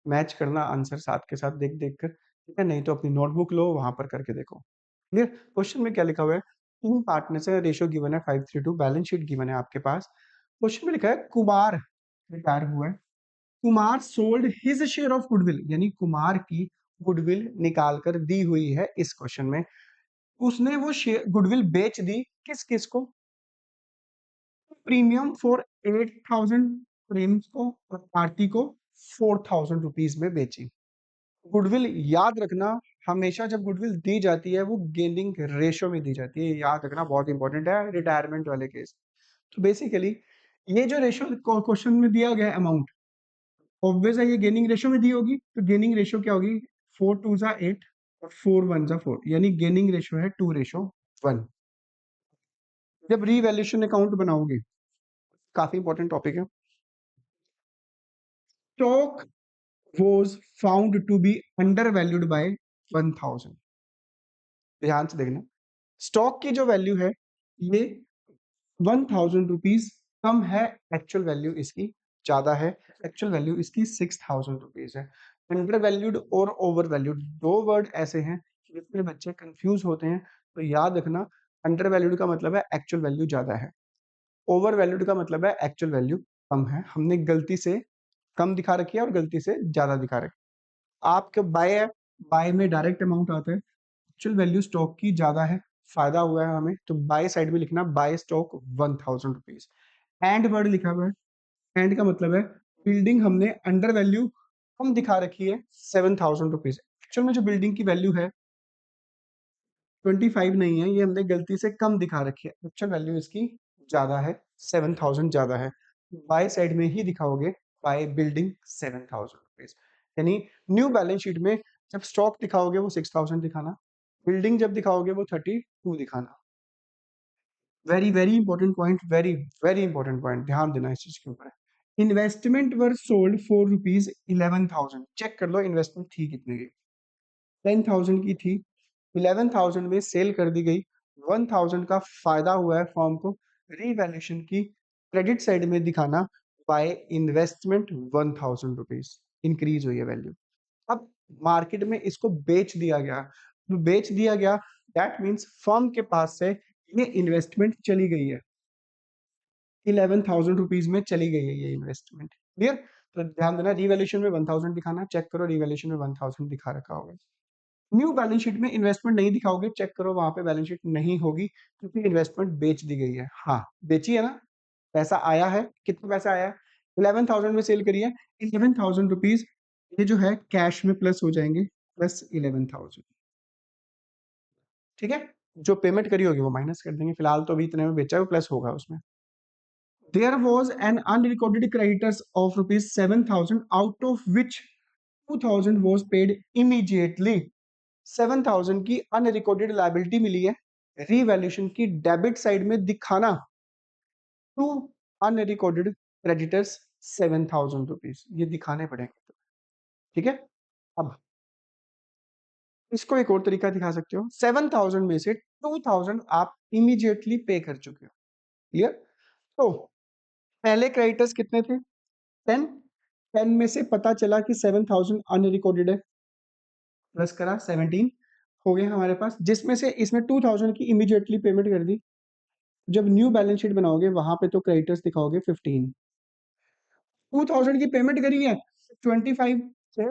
मैच करना आंसर साथ के साथ देख देख कर, ठीक है? नहीं तो अपनी नोटबुक लो, वहां पर करके देखो। क्लियर? क्वेश्चन में क्या लिखा हुआ है? तीन पार्टनर्स है, रेशियो गिवन है 5:3, बैलेंस शीट गिवन है आपके पास। क्वेश्चन में लिखा है कुमार रिटायर हुआ है, Kumar sold his share of goodwill, यानी कुमार की गुडविल निकाल कर दी हुई है इस क्वेश्चन में। उसने वो शेयर गुडविल बेच दी, किस किस को? प्रीमियम फॉर 8,000 प्रेम्स को, और आरती को 4,000 रुपीज में बेची। गुडविल याद रखना, हमेशा जब गुडविल दी जाती है वो गेनिंग रेशो में दी जाती है, याद रखना, बहुत इंपॉर्टेंट है रिटायरमेंट वाले केस। तो बेसिकली ये जो रेशो क्वेश्चन में दिया गया अमाउंट, ऑब्वियस है ये गेनिंग रेशो में दी होगी। तो गेनिंग रेशो क्या होगी? 4 2 8 और 4 1 4, यानी गेनिंग रेशो है 2:1। जब रीवैल्यूएशन अकाउंट बनाओगे, काफी इंपॉर्टेंट टॉपिक है, stock was found to be undervalued by 1,000। ध्यान से देखना, स्टॉक की जो वैल्यू है ये 1,000 रुपीज कम है, एक्चुअल वैल्यू इसकी ज्यादा है। एक्चुअल वैल्यू इसकी 6,000 रुपीज है। अंडर वैल्यूड और ओवर वैल्यूड दो वर्ड ऐसे हैं जिसमें बच्चे कंफ्यूज होते हैं। तो याद रखना, अंडर वैल्यूड का मतलब है एक्चुअल वैल्यू ज्यादा है, ओवर वैल्यूड का मतलब है एक्चुअल वैल्यू कम है। हमने गलती से कम दिखा रखी है और गलती से ज्यादा दिखा रखी है। आपके बाय है, बाय में डायरेक्ट अमाउंट आता है, एक्चुअल वैल्यू स्टॉक की ज्यादा है, फायदा हुआ है हमें, तो बाय साइड में लिखना by stock 1,000 rupees. And word लिखा हुआ है, एंड का मतलब है बिल्डिंग हमने अंडर वैल्यू कम दिखा रखी है 7,000 रुपीज। एक्चुअल में जो बिल्डिंग की वैल्यू है 25 नहीं है, ये हमने गलती से कम दिखा रखी है, एक्चुअल वैल्यू इसकी ज्यादा है, 7,000 ज्यादा है। बाय साइड में ही दिखाओगे बाय बिल्डिंग 7,000 रुपीज। यानी न्यू बैलेंस शीट में जब स्टॉक दिखाओगे वो 6,000 दिखाना, बिल्डिंग जब दिखाओगे वो 32 दिखाना। Very very important point, very very important point, ध्यान देना इस चीज के ऊपर। Investment were sold for ₹11,000। Check कर लो इन्वेस्टमेंट थी कितने की? 10,000 की थी, 11,000 में सेल कर दी गई। 1,000 का फायदा हुआ है फॉर्म को, रीवैल्यूएशन की क्रेडिट साइड में दिखाना बाय इन्वेस्टमेंट 1,000 रुपीज इंक्रीज हुई है वैल्यू। अब मार्केट में इसको बेच दिया गया, तो बेच दिया गया दैट मीन्स फर्म के पास से ये इन्वेस्टमेंट चली गई है, 11,000 रुपीज में चली गई है ये इन्वेस्टमेंट। क्लियर? तो ध्यान देना, रिवैल्यूएशन में 1,000 दिखाना, चेक करो रिवैल्यूएशन में 1,000 दिखा रखा होगा। न्यू बैलेंस शीट में इन्वेस्टमेंट नहीं दिखाओगे, चेक करो वहां पे बैलेंस शीट नहीं होगी, क्योंकि इन्वेस्टमेंट बेच दी गई है। हाँ, बेची है ना, पैसा आया है, कितना पैसा आया है? 11,000 में सेल करी है, 11,000 रुपीज ये जो है कैश में प्लस हो जाएंगे, प्लस 11,000। ठीक है, जो पेमेंट करी होगी वो माइनस कर देंगे, फिलहाल तो अभी इतने में बेचा है, वो प्लस होगा उसमें। There was an unrecorded creditors of ₹7,000, out of which 2,000 was paid immediately। 7,000 की अनरिकॉर्डेड लाइबिलिटी मिली है, रीवैल्यूएशन की डेबिट साइड में दिखाना टू अनरिकॉर्डेड क्रेडिटर्स 7,000 रुपीज, ये दिखाने पड़ेंगे। ठीक है, अब इसको एक और तरीका दिखा सकते हो, 7,000 में से 2000 आप इमीडिएटली पे कर चुके हो। क्लियर? तो पहले क्रेडिटर्स कितने थे? 10। 10 में से पता चला कि 7000 अनरिकॉर्डेड है, प्लस करा 17 हो गए हमारे पास, जिसमें से इसमें 2000 की इमीडिएटली पेमेंट कर दी। जब न्यू बैलेंस शीट बनाओगे वहां पे तो क्रेडिटर्स दिखाओगे 15। 2000 की पेमेंट करी है, 25 से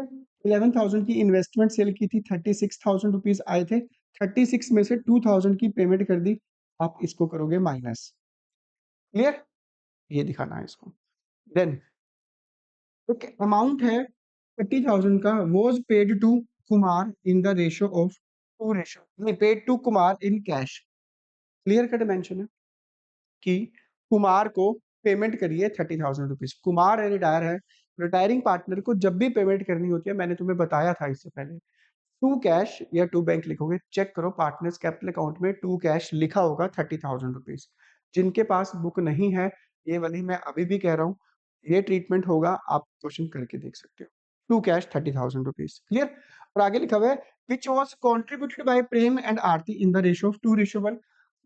11,000 की इन्वेस्टमेंट सेल की थी, 36,000 रुपीज आए थे, 36 में से 2000 की पेमेंट कर दी, आप इसको करोगे माइनस। क्लियर? ये दिखाना है इसको। देन एक अमाउंट है 30,000 का, was paid to Kumar in the ratio of two ratio, नहीं paid to Kumar in cash. Clear cut mention है कि कुमार को पेमेंट करिए 30,000 रुपीज। कुमार रिटायर है, रिटायरिंग पार्टनर को जब भी पेमेंट करनी होती है, मैंने तुम्हें बताया था इससे पहले, टू कैश या टू बैंक लिखोगे, चेक करो पार्टनर्स कैपिटल अकाउंट में टू कैश लिखा होगा 30,000 रुपीज। जिनके पास बुक नहीं है, ये वाली मैं अभी भी कह रहा हूँ, ये ट्रीटमेंट होगा, आप क्वेश्चन करके देख सकते हो। To cash 30,000 rupees. क्लियर? और आगे लिखा हुआ है which was contributed by Prem and Aarti in the ratio of 2:1।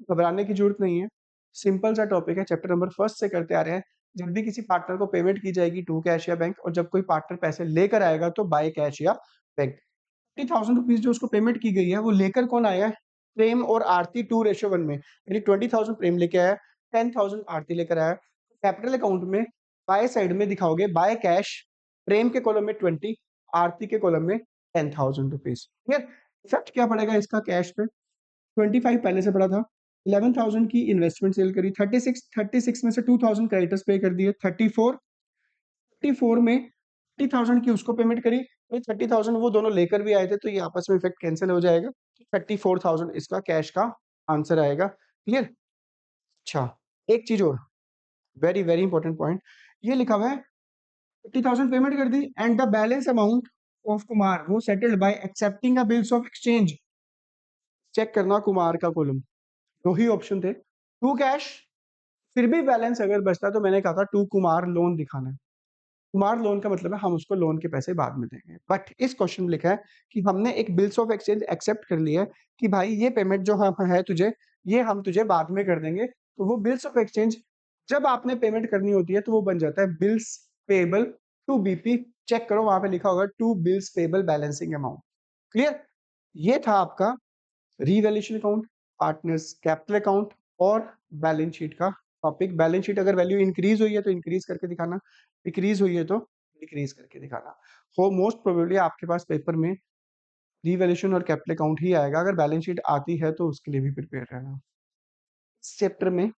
घबराने की जरूरत नहीं है, सिंपल सा टॉपिक है, चैप्टर नंबर फर्स्ट से करते आ रहे हैं। जब भी किसी पार्टनर को पेमेंट की जाएगी टू कैश या बैंक, और जब कोई पार्टनर पैसे लेकर आएगा तो बाय कैश या बैंक। 30,000 रुपीज जो उसको पेमेंट की गई है, वो लेकर कौन आया है? प्रेम और आरती 2:1 में, यानी 20,000 प्रेम लेके आया, 10,000 आरती लेकर आया। कैपिटल अकाउंट में बाय साइड में दिखाओगे बाय कैश, प्रेम के कॉलम में 20, आरती के कॉलम में 10,000 रुपीज। क्लियर? इफेक्ट क्या पड़ेगा इसका कैश पे? 25 पहले से पड़ा था, 11,000 की इन्वेस्टमेंट सेल करी, 36 में से 2,000 क्रेडिटर्स पे कर दिए, 34 में 30,000 की उसको पेमेंट करी, ये 30,000 वो दोनों लेकर भी आए थे, तो ये आपस में इफेक्ट कैंसिल हो जाएगा, 34,000 इसका कैश का आंसर आएगा। क्लियर? अच्छा, एक चीज और, वेरी वेरी इंपॉर्टेंट पॉइंट, ये लिखा हुआ है 30,000 पेमेंट कर दी and the balance amount of Kumar वो settled by accepting a bills of exchange. Check करना कुमार का कॉलम, दो ही ऑप्शन थे, टू कैश, फिर भी बैलेंस अगर बचता तो मैंने कहा था टू कुमार लोन दिखाना है। कुमार लोन का मतलब है हम उसको लोन के पैसे बाद में देंगे, बट इस क्वेश्चन में लिखा है कि हमने एक बिल्स ऑफ एक्सचेंज एक्सेप्ट कर लिया है कि भाई ये पेमेंट जो हम है तुझे, ये हम तुझे बाद में कर देंगे। तो वो बिल्स ऑफ एक्सचेंज जब आपने पेमेंट करनी होती है तो वो बन जाता है bills payable to BP. Check करो वहां पे लिखा होगा to bills payable balancing amount. Clear? ये था आपका revaluation account, partners capital account और बैलेंस शीट का टॉपिक। बैलेंस शीट अगर वैल्यू इंक्रीज हुई है तो इंक्रीज करके दिखाना, डिक्रीज हुई है तो डिक्रीज करके दिखाना। हो मोस्ट प्रोबेबली आपके पास पेपर में रीवैल्यूएशन और कैपिटल अकाउंट ही आएगा, अगर बैलेंस शीट आती है तो उसके लिए भी प्रिपेयर रहना। इस चैप्टर में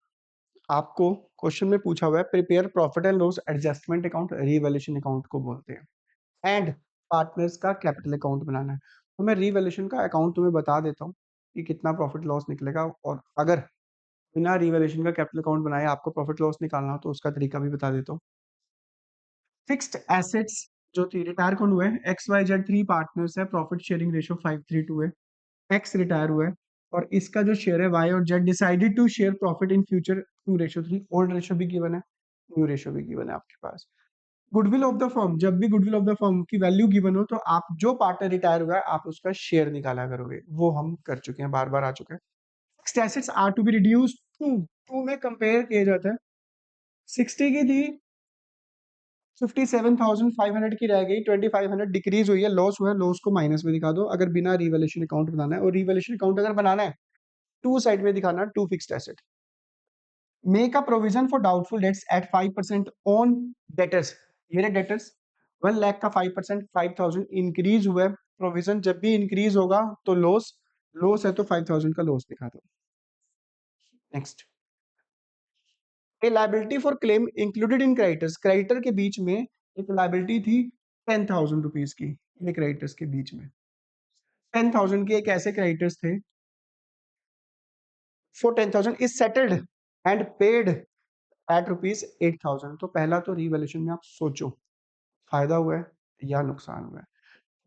आपको क्वेश्चन में पूछा हुआ है prepare profit and loss adjustment account, revaluation account को बोलते हैं, एंड पार्टनर्स का कैपिटल अकाउंट बनाना है। तो मैं रीवैल्यूएशन का अकाउंट तुम्हें बता देता हूँ कि कितना प्रॉफिट लॉस निकलेगा, और अगर बिना रीवैल्यूएशन का कैपिटल अकाउंट बनाए आपको प्रॉफिट लॉस निकालना हो तो उसका तरीका भी बता देता हूँ। फिक्स्ड एसेट्स जो थी, रिटायर कौन हुए? एक्स वाई जेड 3 पार्टनर्स है, प्रॉफिट शेयरिंग रेशियो 5:3 है, एक्स रिटायर हुआ है, और इसका जो शेयर है वाई और Z decided to share profit in future 2:3। Old ratio भी गिवन है, न्यू रेशियो भी गिवन है आपके पास। गुडविल ऑफ द फर्म, जब भी गुडविल ऑफ द फर्म की वैल्यू गिवन हो तो आप जो पार्टनर रिटायर हुआ है आप उसका शेयर निकाला करोगे, वो हम कर चुके हैं, बार बार आ चुके हैं। Fixed assets are to be reduced to, to में कंपेयर किया जाता है, 60 की थी, 57,500 की रह गई, 2,500 डिक्रीज हुई है, लॉस हुआ है, लॉस को माइनस में दिखा दो अगर बिना रिवैल्यूएशन अकाउंट बनाना है, और रिवैल्यूएशन अकाउंट अगर बनाना है टू साइड में दिखाना, to fixed asset. Make a provision for doubtful debts at 5% on debtors, ये रहे डेटर्स, 1 लाख का 5%, 5,000 इंक्रीज हुआ है, प्रोविजन जब भी इंक्रीज होगा तो लॉस, लॉस है तो 5,000 का लॉस दिखा दो। Next, A liability for claim included in creditors, creditor के बीच में एक लायबिलिटी थी 10,000 रुपीज की, ये क्रेडिटर्स के बीच में 10,000 के एक ऐसे क्रेडिटर्स थे, for 10,000 is settled and paid at rupees 8,000। तो पहला तो रिवैल्यूएशन में आप सोचो फायदा हुआ है या नुकसान हुआ है।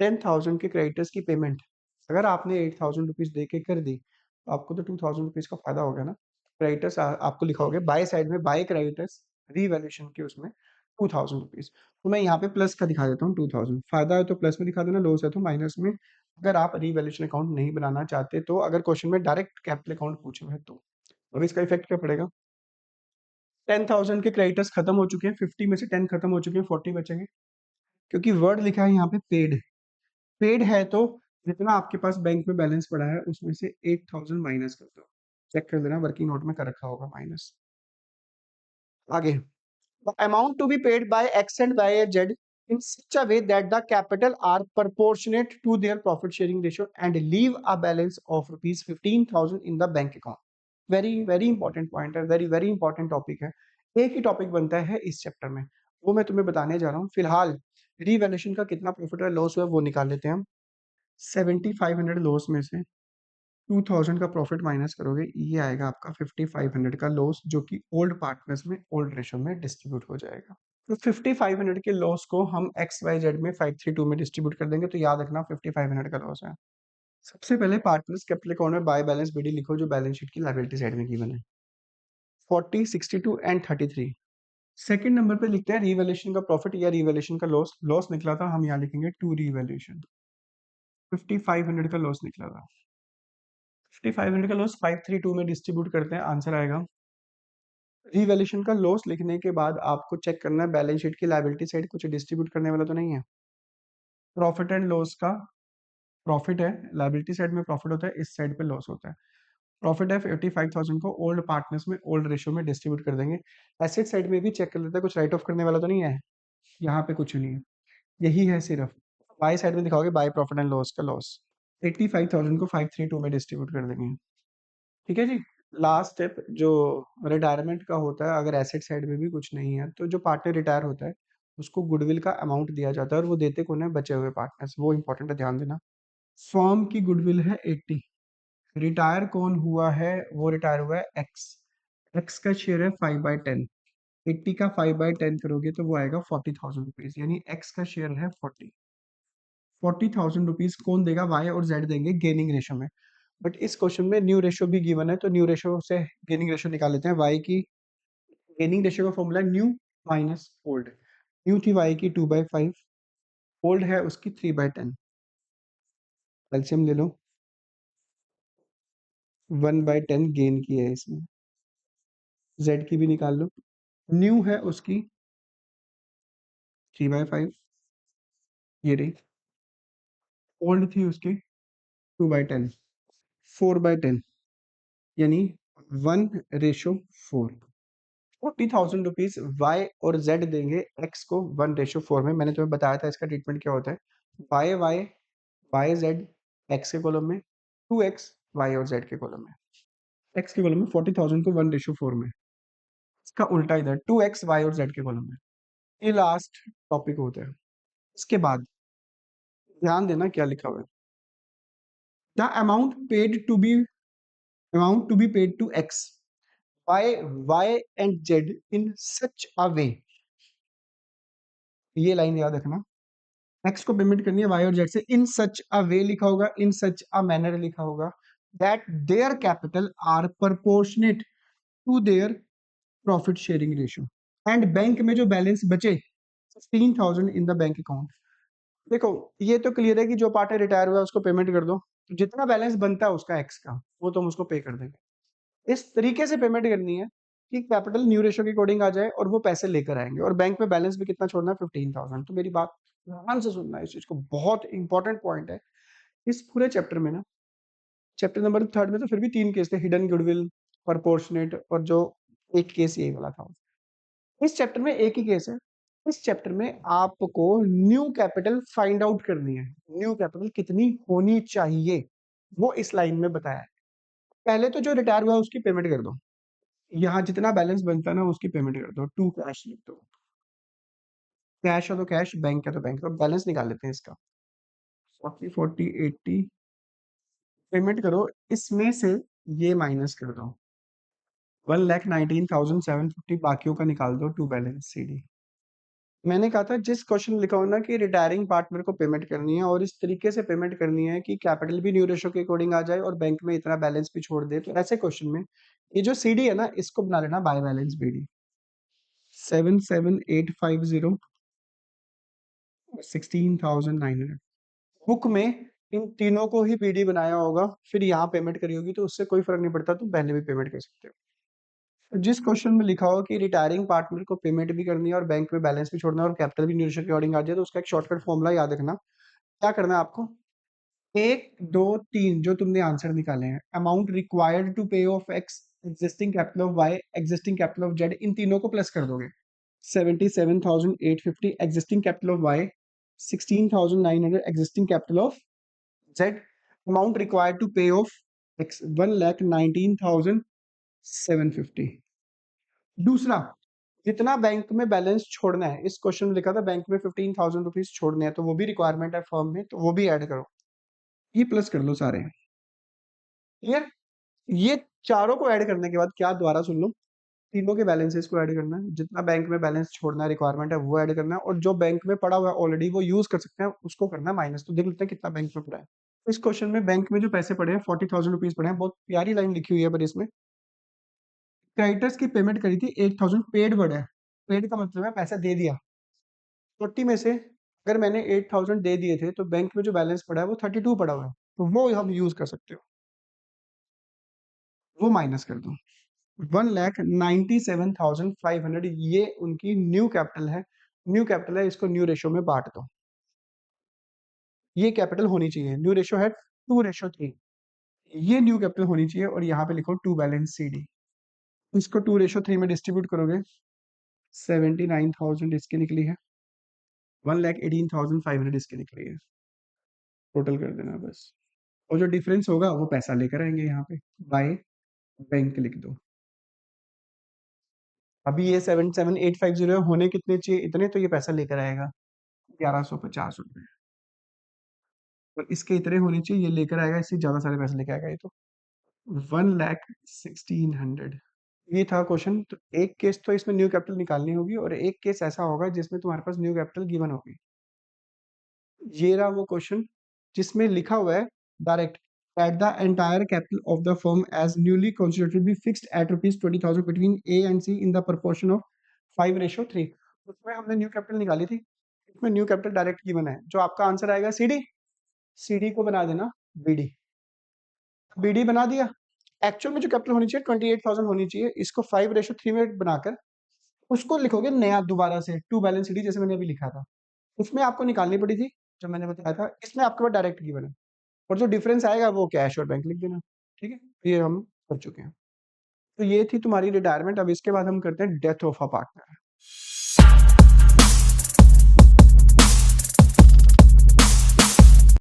10,000 के क्रेडिटर्स की पेमेंट अगर आपने 8,000 रुपीज दे के कर दी तो आपको तो 2,000 रुपीज का फायदा हो गया ना। क्रेडिटर्स आपको लिखा होगा बाय साइड में, बाय क्रेडिटर्स रीवैल्यूएशन के उसमें 2,000 रुपीज, तो मैं यहाँ पे प्लस का दिखा देता हूँ 2,000, फायदा है तो प्लस में दिखा देना, लॉस है तो माइनस में अगर आप रिवैल्यूएशन अकाउंट नहीं बनाना चाहते तो अगर क्वेश्चन में डायरेक्ट कैपिटल अकाउंट पूछा है तो अब इसका इफेक्ट क्या पड़ेगा? 10,000 के क्रेडिटर्स खत्म हो चुके हैं, 50 में से 10 खत्म हो चुके हैं, 40 बचेंगे, क्योंकि वर्ड लिखा है यहाँ पे पेड। पेड है तो जितना आपके पास बैंक में बैलेंस पड़ा है उसमें से 8,000 माइनस कर दो। चेक कर लेना, वर्किंग नोट में कर रखा होगा माइनस। आगे, the amount to be paid by X and by Z in such a way that the capital are proportionate to their profit sharing ratio and leave a balance of rupees 15,000 in the bank account. Very very important point है, very very important topic है। एक ही topic बनता है इस chapter में, वो मैं तुम्हें बताने जा रहा हूँ। फिलहाल रीवैल्यूएशन का कितना प्रॉफिट है लॉस हुआ वो निकाल लेते हैं हम। 7500 लॉस में से 2000 का प्रॉफिट माइनस करोगे, ये आएगा आपका 5500 का लॉस, जो कि ओल्ड पार्टनर्स में ओल्ड रेशो में डिस्ट्रीब्यूट हो जाएगा। तो 5500 के लॉस को हम एक्स वाई जेड में 532 में डिस्ट्रीब्यूट कर देंगे, तो याद रखना 5500 का लॉस है। सबसे पहले पार्टनर्स कैपिटल अकाउंट में बाय बैलेंस बीडी लिखो, जो बैलेंस शीट की लायबिलिटी साइड में गिवन है, 40, 62 एंड 33। सेकंड नंबर पे लिखते हैं रिवैल्यूएशन का प्रॉफिट या रिवैल्यूएशन का लॉस। लॉस निकला था, हम यहाँ लिखेंगे टू रिवैल्यूएशन। 5500 का लॉस निकला था। 5500 का लॉस 532 में डिस्ट्रीब्यूट करते हैं, आंसर आएगा। रिवैल्यूएशन का लॉस लिखने के बाद आपको चेक करना है बैलेंस शीट की लायबिलिटी साइड कुछ डिस्ट्रीब्यूट करने वाला तो नहीं है। प्रॉफिट एंड लॉस का प्रॉफिट है, लायबिलिटी साइड में प्रॉफिट होता है, इस साइड पे लॉस होता है। प्रॉफिट है 85,000 को ओल्ड पार्टनर्स में ओल्ड रेशियो में डिस्ट्रीब्यूट कर देंगे। एसेट साइड में भी चेक कर लेते हैं कुछ राइट ऑफ करने वाला तो नहीं है, यहाँ पे कुछ नहीं है, यही है सिर्फ। बाई साइड में दिखाओगे बाय प्रॉफिट एंड लॉस का लॉस। 85,000 को 532 में डिस्ट्रीब्यूट कर देंगे, ठीक है जी। लास्ट स्टेप जो रिटायरमेंट का होता है, अगर एसेट साइड में भी कुछ नहीं है तो जो पार्टनर रिटायर होता है उसको गुडविल का अमाउंट दिया जाता है, और वो देते कौन है? बचे हुए पार्टनर्स, वो इंपॉर्टेंट है, ध्यान देना। फर्म की गुडविल है 80। रिटायर कौन हुआ है? वो रिटायर हुआ है एक्स। एक्स का शेयर है 5/10। 80 का 5/10 करोगे तो वो आएगा 40,000 रुपीज, यानी एक्स का शेयर है 40,000 रुपीज कौन देगा? वाई और जेड देंगे गेनिंग रेशो में। बट इस क्वेश्चन में न्यू रेशो भी गिवन है, तो न्यू रेशो से गेनिंग रेशो निकाल लेते हैं। वाई की गेनिंग रेशो का formula new minus old. New थी वाई की 2/5, ओल्ड है उसकी 3/10। एलसीएम ले लो, 1/10 गेन की है इसमें। जेड की भी निकाल लो, न्यू है उसकी 3/5, ये रही। ओल्ड थी उसकी 2/10, 4/10, यानी 1/4। 40,000 रुपीज वाई और जेड देंगे एक्स को 1/4 में। मैंने तुम्हें बताया था इसका ट्रीटमेंट क्या होता है। Y Y Y Z X के कॉलम में, 2x वाई और जेड के कॉलम में। एक्स के कॉलम में 40,000 को 1/4 में, इसका उल्टा इधर 2x वाई और जेड के कॉलम में। ये लास्ट टॉपिक होता है। इसके बाद ध्यान देना क्या लिखा हुआ है। The amount to be paid to X by Y and Z in such a way, ये लाइन याद रखना। एक्स को पेमेंट करनी है वाई और जेड से, इन सच अ वे लिखा होगा, इन सच अ मैनर लिखा होगा, that their capital are proportionate to their profit sharing ratio, and bank में जो बैलेंस बचे 15,000 इन द बैंक अकाउंट। देखो ये तो क्लियर है कि जो पार्टनर रिटायर हुआ है उसको पेमेंट कर दो, जितना बैलेंस बनता है उसका एक्स का वो तुम उसको पे कर देंगे। इस तरीके से पेमेंट करनी है कि कैपिटल न्यू रेशो के अकॉर्डिंग आ जाए और वो पैसे लेकर आएंगे, और बैंक में बैलेंस भी कितना छोड़ना है? 15,000। तो मेरी बात ध्यान से सुनना है इस चीज को, बहुत इंपॉर्टेंट पॉइंट है इस पूरे चैप्टर में ना। चैप्टर नंबर 3 में तो फिर भी 3 केस थे, हिडन गुडविल, प्रोपोर्शनेट, और जो एक केस यही वाला था। इस चैप्टर में एक ही केस है। इस चैप्टर में आपको न्यू कैपिटल फाइंड आउट करनी है, न्यू कैपिटल कितनी होनी चाहिए वो इस लाइन में बताया है। पहले तो जो रिटायर हुआ है उसकी पेमेंट कर दो, यहाँ जितना बैलेंस बनता है ना उसकी पेमेंट कर दो, टू कैश लिख दो। कैश है तो कैश, बैंक है तो बैंक, तो बैलेंस निकाल लेते हैं इसका। 40, 40, 80 पेमेंट करो, इसमें से ये माइनस कर दो, 1,19,750 बाकियों का निकाल दो टू बैलेंस सी डी। मैंने कहा था जिस क्वेश्चन लिखा हो ना कि रिटायरिंग पार्टनर को पेमेंट करनी है और इस तरीके से पेमेंट करनी है कि कैपिटल भी न्यू रेशो के अकॉर्डिंग आ जाए और बैंक में इतना बैलेंस भी छोड़ दे, तो ऐसे क्वेश्चन में ये जो सीडी है ना इसको बना लेना बाय बैलेंस बीडी। 77850, 16,900। बुक में इन तीनों को ही पीडी बनाया होगा, फिर यहाँ पेमेंट करी होगी, तो उससे कोई फर्क नहीं पड़ता, तुम पहले भी पेमेंट कर सकते हो। तो जिस क्वेश्चन में लिखा हो कि रिटायरिंग पार्टनर को पेमेंट भी करनी है और बैंक में बैलेंस भी छोड़ना है और कैपिटल भी न्यूट्रिशन के अकॉर्डिंग आ जाए, तो उसका एक शॉर्टकट फॉर्मूला याद रखना। क्या करना है आपको, एक दो तीन जो तुमने आंसर निकाले हैं, amount required to pay of X, existing capital of Y, existing capital of Z, इन तीनों को प्लस कर दोगे। 77,850 existing capital of Y, 16,900 existing capital of Z, amount required to pay of X 1,19,750। दूसरा, जितना बैंक में बैलेंस छोड़ना है, इस क्वेश्चन में लिखा था बैंक में 15,000 रुपीज छोड़ने हैं, तो वो भी रिक्वायरमेंट है फर्म में, तो वो भी ऐड करो, ये प्लस कर लो सारे। क्लियर? ये चारों को ऐड करने के बाद क्या, दोबारा सुन लो, तीनों के बैलेंसेस को ऐड करना है, जितना बैंक में बैलेंस छोड़ना है रिक्वायरमेंट है वो ऐड करना है, और जो बैंक में पड़ा हुआ है ऑलरेडी वो यूज कर सकते हैं उसको करना है माइनस। तो देख लेते हैं कितना बैंक में पड़ा है। इस क्वेश्चन में बैंक में जो पैसे पड़े हैं 40,000 रुपीज पड़े हैं। बहुत प्यारी लाइन लिखी हुई है, पर इसमें क्रेडिटर्स की पेमेंट करी थी 8,000, पेड वर्ड है, पेड का मतलब है पैसा दे दिया। 40 में से अगर मैंने 8,000 दे दिए थे, तो बैंक में जो बैलेंस पड़ा है वो 32 पड़ा हुआ है, तो वो हम यूज कर सकते हो, वो माइनस कर दो। 1,97,500 ये उनकी न्यू कैपिटल है। न्यू कैपिटल है, इसको न्यू रेशो में बांट दो। ये कैपिटल होनी चाहिए, न्यू रेशो है 2:3, ये न्यू कैपिटल होनी चाहिए, और यहाँ पे लिखो टू बैलेंस सी डी। इसको 2:3 में डिस्ट्रीब्यूट करोगे, 79,000 इसकी निकली है, 1,18,500 इसकी निकली है, टोटल कर देना बस। और जो डिफरेंस होगा वो पैसा लेकर आएंगे यहाँ पे, बाय बैंक लिख दो। अभी ये 77,850 होने कितने चाहिए, इतने, तो ये पैसा लेकर आएगा 1,150 रुपए, और इसके इतने होने चाहिए, ये लेकर आएगा, इससे ज्यादा सारे पैसे लेकर आएगा, ये तो 1,16,100। ये था क्वेश्चन। तो एक केस तो इसमें न्यू कैपिटल निकालनी होगी, और एक केस ऐसा होगा जिसमें तुम्हारे पास न्यू कैपिटल गिवन होगी। ये रहा वो क्वेश्चन जिसमें लिखा हुआ है direct, at the entire capital of the firm as newly constituted be fixed at ₹20,000 between A and C in the proportion of 5:3। उसमें हमने न्यू कैपिटल निकाली थी, इसमें न्यू कैपिटल डायरेक्ट गिवन है, जो आपका आंसर आएगा सीडी, सीडी को बना देना बीडी। बीडी बना दिया। एक्चुअल में जो कैपिटल होनी चाहिए 28,000 होनी चाहिए, इसको 5:3 में बनाकर उसको लिखोगे नया दोबारा से टू बैलेंस सीडी, जैसे मैंने अभी लिखा था। उसमें आपको निकालनी पड़ी थी, जो मैंने बताया था, इसमें आपके पास डायरेक्ट गिवन है, और जो डिफरेंस आएगा वो कैश और बैंक लिख देना। ठीक है, ये हम कर चुके हैं। तो ये थी तुम्हारी रिटायरमेंट। अब इसके बाद हम करते हैं डेथ ऑफ अ पार्टनर।